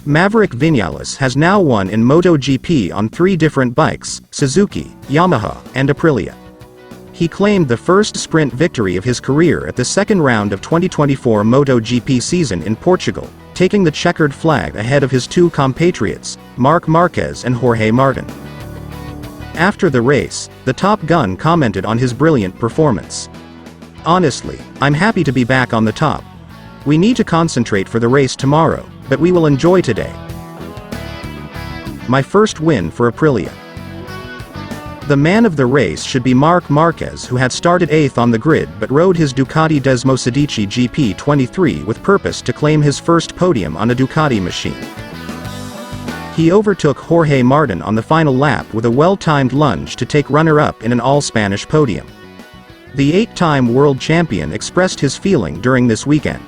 Maverick Vinales has now won in MotoGP on 3 different bikes: Suzuki, Yamaha, and Aprilia. He claimed the first sprint victory of his career at the second round of 2024 MotoGP season in Portugal, taking the checkered flag ahead of his 2 compatriots, Marc Marquez and Jorge Martin. After the race, the Top Gun commented on his brilliant performance. "Honestly, I'm happy to be back on the top. We need to concentrate for the race tomorrow, but we will enjoy today. My first win for Aprilia." The man of the race should be Marc Marquez, who had started 8th on the grid but rode his Ducati Desmosedici GP23 with purpose to claim his first podium on a Ducati machine. He overtook Jorge Martin on the final lap with a well-timed lunge to take runner-up in an all-Spanish podium. The 8-time world champion expressed his feeling during this weekend.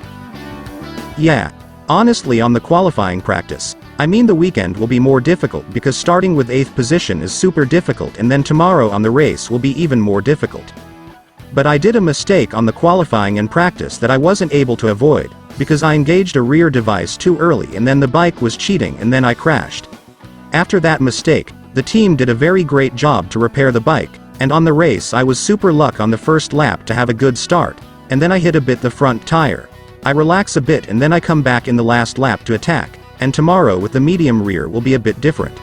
"Yeah. Honestly, on the qualifying practice, I mean the weekend will be more difficult because starting with 8th position is super difficult, and then tomorrow on the race will be even more difficult. But I did a mistake on the qualifying and practice that I wasn't able to avoid, because I engaged a rear device too early and then the bike was cheating and then I crashed. After that mistake, the team did a very great job to repair the bike, and on the race I was super luck on the first lap to have a good start, and then I hit a bit the front tire. I relax a bit and then I come back in the last lap to attack, and tomorrow with the medium rear will be a bit different."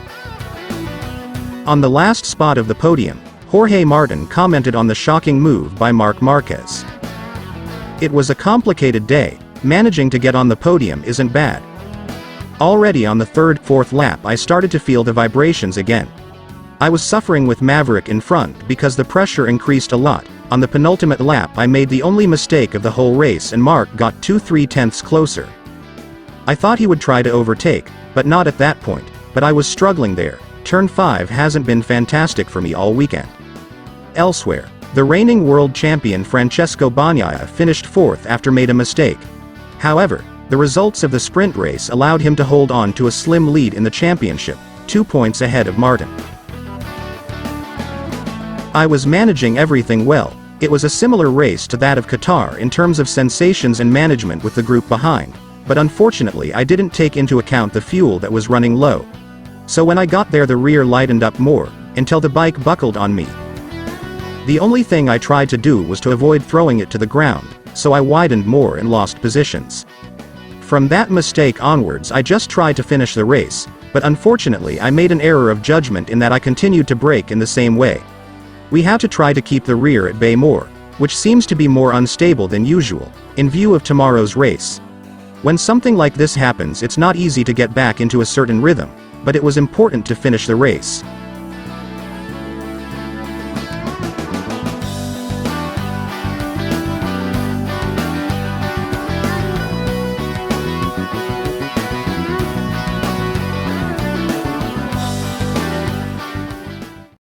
On the last spot of the podium, Jorge Martin commented on the shocking move by Marc Marquez. "It was a complicated day. Managing to get on the podium isn't bad. Already on the 3rd, 4th lap I started to feel the vibrations again. I was suffering with Maverick in front because the pressure increased a lot. On the penultimate lap I made the only mistake of the whole race and Marc got 2/3 closer. I thought he would try to overtake, but not at that point, but I was struggling there. Turn 5 hasn't been fantastic for me all weekend." Elsewhere, the reigning world champion Francesco Bagnaia finished 4th after made a mistake. However, the results of the sprint race allowed him to hold on to a slim lead in the championship, 2 points ahead of Martin. "I was managing everything well. It was a similar race to that of Qatar in terms of sensations and management with the group behind, but unfortunately I didn't take into account the fuel that was running low. So when I got there the rear lightened up more, until the bike buckled on me. The only thing I tried to do was to avoid throwing it to the ground, so I widened more and lost positions. From that mistake onwards I just tried to finish the race, but unfortunately I made an error of judgment in that I continued to brake in the same way. We have to try to keep the rear at bay more, which seems to be more unstable than usual, in view of tomorrow's race. When something like this happens it's not easy to get back into a certain rhythm, but it was important to finish the race."